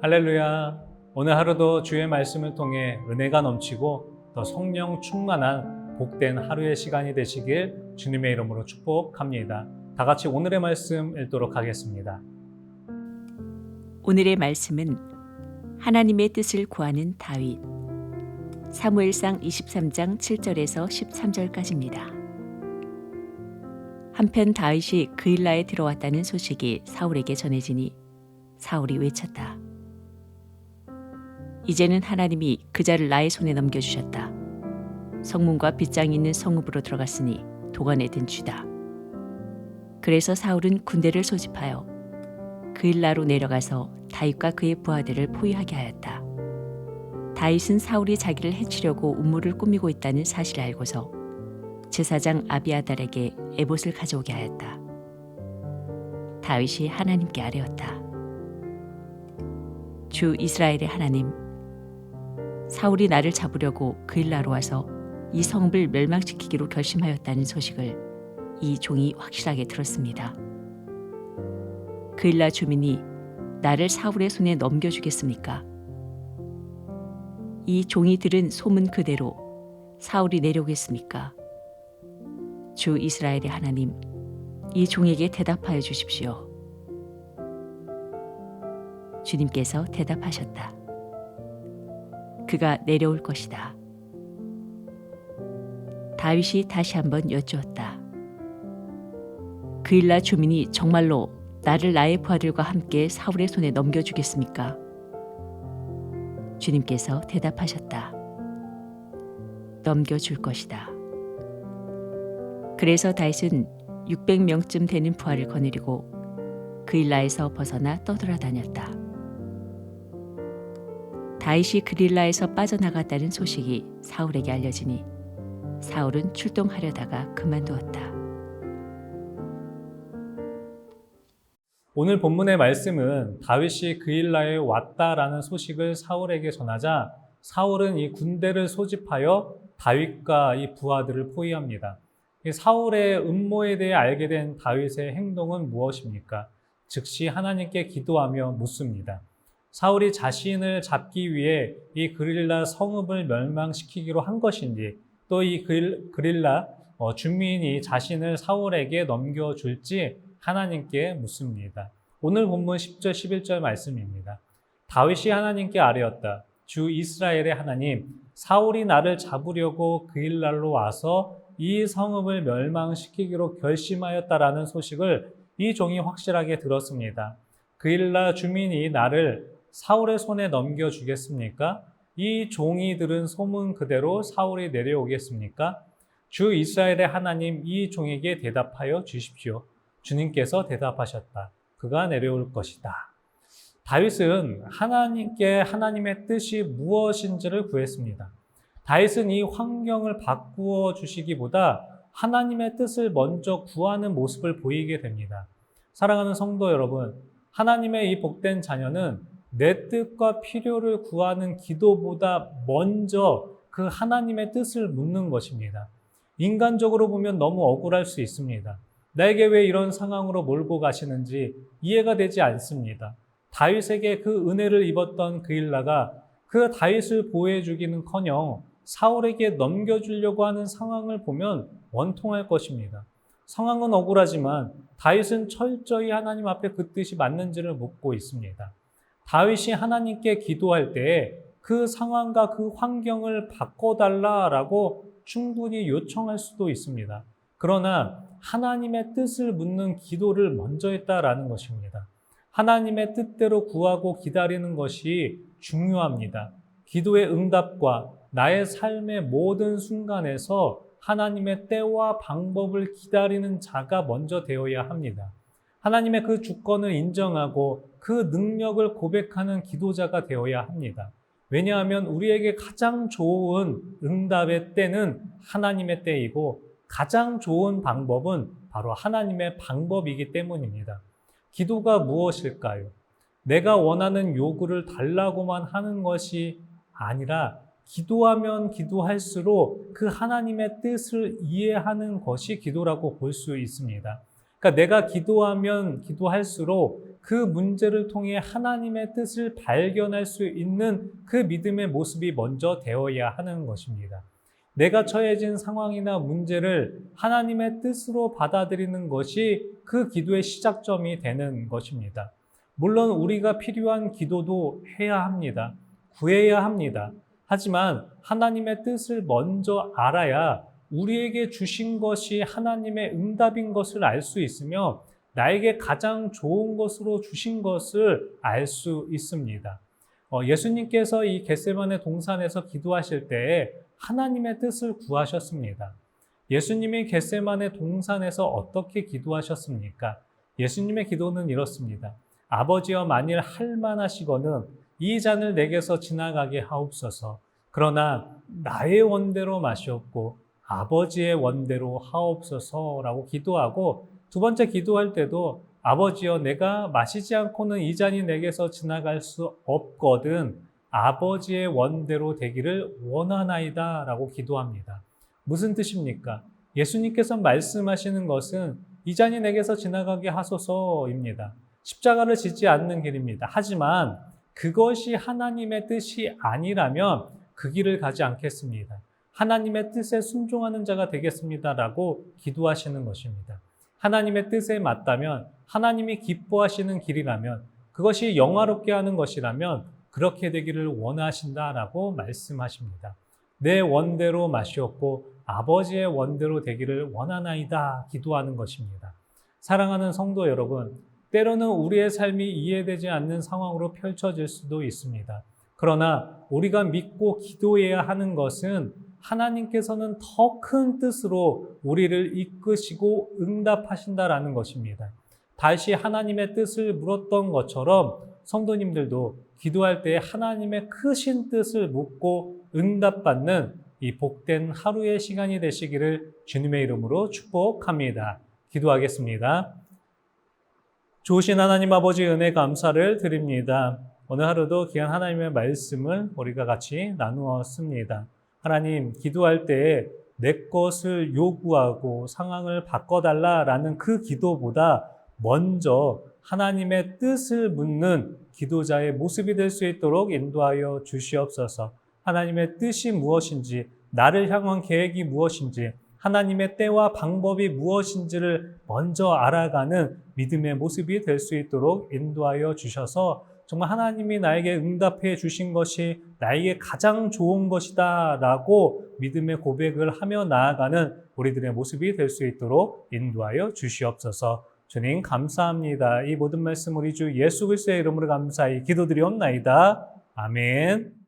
할렐루야. 오늘 하루도 주의 말씀을 통해 은혜가 넘치고 더 성령 충만한 복된 하루의 시간이 되시길 주님의 이름으로 축복합니다. 다 같이 오늘의 말씀 읽도록 하겠습니다. 오늘의 말씀은 하나님의 뜻을 구하는 다윗, 사무엘상 23장 7절에서 13절까지입니다. 한편 다윗이 그일라에 들어왔다는 소식이 사울에게 전해지니 사울이 외쳤다. 이제는 하나님이 그 자를 나의 손에 넘겨주셨다. 성문과 빗장이 있는 성읍으로 들어갔으니 도관에 든 쥐다. 그래서 사울은 군대를 소집하여 그일라로 내려가서 다윗과 그의 부하들을 포위하게 하였다. 다윗은 사울이 자기를 해치려고 음모를 꾸미고 있다는 사실을 알고서 제사장 아비아달에게 에봇을 가져오게 하였다. 다윗이 하나님께 아뢰었다. 주 이스라엘의 하나님, 사울이 나를 잡으려고 그일라로 와서 이 성읍을 멸망시키기로 결심하였다는 소식을 이 종이 확실하게 들었습니다. 그일라 주민이 나를 사울의 손에 넘겨주겠습니까? 이 종이 들은 소문 그대로 사울이 내려오겠습니까? 주 이스라엘의 하나님, 이 종에게 대답하여 주십시오. 주님께서 대답하셨다. 그가 내려올 것이다. 다윗이 다시 한번 여쭈었다. 그일라 주민이 정말로 나를 나의 부하들과 함께 사울의 손에 넘겨주겠습니까? 주님께서 대답하셨다. 넘겨줄 것이다. 그래서 다윗은 600명쯤 되는 부하를 거느리고 그일라에서 벗어나 떠돌아다녔다. 다윗이 그릴라에서 빠져나갔다는 소식이 사울에게 알려지니 사울은 출동하려다가 그만두었다. 오늘 본문의 말씀은 다윗이 그일라에 왔다라는 소식을 사울에게 전하자 사울은 이 군대를 소집하여 다윗과 이 부하들을 포위합니다. 사울의 음모에 대해 알게 된 다윗의 행동은 무엇입니까? 즉시 하나님께 기도하며 묻습니다. 사울이 자신을 잡기 위해 이 그릴라 성읍을 멸망시키기로 한 것인지, 또 이 그릴라 주민이 자신을 사울에게 넘겨줄지 하나님께 묻습니다. 오늘 본문 10절 11절 말씀입니다. 다윗이 하나님께 아뢰었다. 주 이스라엘의 하나님, 사울이 나를 잡으려고 그일라로 와서 이 성읍을 멸망시키기로 결심하였다라는 소식을 이 종이 확실하게 들었습니다. 그일라 주민이 나를 사울의 손에 넘겨주겠습니까? 이 종이 들은 소문 그대로 사울이 내려오겠습니까? 주 이스라엘의 하나님, 이 종에게 대답하여 주십시오. 주님께서 대답하셨다. 그가 내려올 것이다. 다윗은 하나님께 하나님의 뜻이 무엇인지를 구했습니다. 다윗은 이 환경을 바꾸어 주시기보다 하나님의 뜻을 먼저 구하는 모습을 보이게 됩니다. 사랑하는 성도 여러분, 하나님의 이 복된 자녀는 내 뜻과 필요를 구하는 기도보다 먼저 그 하나님의 뜻을 묻는 것입니다. 인간적으로 보면 너무 억울할 수 있습니다. 나에게 왜 이런 상황으로 몰고 가시는지 이해가 되지 않습니다. 다윗에게 그 은혜를 입었던 그일라가 그 다윗을 보호해주기는커녕 사울에게 넘겨주려고 하는 상황을 보면 원통할 것입니다. 상황은 억울하지만 다윗은 철저히 하나님 앞에 그 뜻이 맞는지를 묻고 있습니다. 다윗이 하나님께 기도할 때 그 상황과 그 환경을 바꿔달라라고 충분히 요청할 수도 있습니다. 그러나 하나님의 뜻을 묻는 기도를 먼저 했다라는 것입니다. 하나님의 뜻대로 구하고 기다리는 것이 중요합니다. 기도의 응답과 나의 삶의 모든 순간에서 하나님의 때와 방법을 기다리는 자가 먼저 되어야 합니다. 하나님의 그 주권을 인정하고 그 능력을 고백하는 기도자가 되어야 합니다. 왜냐하면 우리에게 가장 좋은 응답의 때는 하나님의 때이고 가장 좋은 방법은 바로 하나님의 방법이기 때문입니다. 기도가 무엇일까요? 내가 원하는 요구를 달라고만 하는 것이 아니라 기도하면 기도할수록 그 하나님의 뜻을 이해하는 것이 기도라고 볼 수 있습니다. 그러니까 내가 기도하면 기도할수록 그 문제를 통해 하나님의 뜻을 발견할 수 있는 그 믿음의 모습이 먼저 되어야 하는 것입니다. 내가 처해진 상황이나 문제를 하나님의 뜻으로 받아들이는 것이 그 기도의 시작점이 되는 것입니다. 물론 우리가 필요한 기도도 해야 합니다. 구해야 합니다. 하지만 하나님의 뜻을 먼저 알아야 우리에게 주신 것이 하나님의 응답인 것을 알 수 있으며 나에게 가장 좋은 것으로 주신 것을 알 수 있습니다. 예수님께서 이 겟세마네 동산에서 기도하실 때에 하나님의 뜻을 구하셨습니다. 예수님이 겟세마네 동산에서 어떻게 기도하셨습니까? 예수님의 기도는 이렇습니다. 아버지여 만일 할만하시거든 이 잔을 내게서 지나가게 하옵소서. 그러나 나의 원대로 마시옵고 아버지의 원대로 하옵소서라고 기도하고 두 번째 기도할 때도 아버지여 내가 마시지 않고는 이 잔이 내게서 지나갈 수 없거든 아버지의 원대로 되기를 원하나이다 라고 기도합니다. 무슨 뜻입니까? 예수님께서 말씀하시는 것은 이 잔이 내게서 지나가게 하소서입니다. 십자가를 지지 않는 길입니다. 하지만 그것이 하나님의 뜻이 아니라면 그 길을 가지 않겠습니다. 하나님의 뜻에 순종하는 자가 되겠습니다라고 기도하시는 것입니다. 하나님의 뜻에 맞다면 하나님이 기뻐하시는 길이라면 그것이 영화롭게 하는 것이라면 그렇게 되기를 원하신다라고 말씀하십니다. 내 원대로 마시옵고 아버지의 원대로 되기를 원하나이다 기도하는 것입니다. 사랑하는 성도 여러분, 때로는 우리의 삶이 이해되지 않는 상황으로 펼쳐질 수도 있습니다. 그러나 우리가 믿고 기도해야 하는 것은 하나님께서는 더 큰 뜻으로 우리를 이끄시고 응답하신다라는 것입니다. 다시 하나님의 뜻을 물었던 것처럼 성도님들도 기도할 때 하나님의 크신 뜻을 묻고 응답받는 이 복된 하루의 시간이 되시기를 주님의 이름으로 축복합니다. 기도하겠습니다. 좋으신 하나님 아버지 은혜 감사를 드립니다. 오늘 하루도 귀한 하나님의 말씀을 우리가 같이 나누었습니다. 하나님, 기도할 때 내 것을 요구하고 상황을 바꿔달라라는 그 기도보다 먼저 하나님의 뜻을 묻는 기도자의 모습이 될 수 있도록 인도하여 주시옵소서. 하나님의 뜻이 무엇인지, 나를 향한 계획이 무엇인지, 하나님의 때와 방법이 무엇인지를 먼저 알아가는 믿음의 모습이 될 수 있도록 인도하여 주셔서 정말 하나님이 나에게 응답해 주신 것이 나에게 가장 좋은 것이다 라고 믿음의 고백을 하며 나아가는 우리들의 모습이 될 수 있도록 인도하여 주시옵소서. 주님 감사합니다. 이 모든 말씀 우리 주 예수 그리스도의 이름으로 감사히 기도드리옵나이다. 아멘.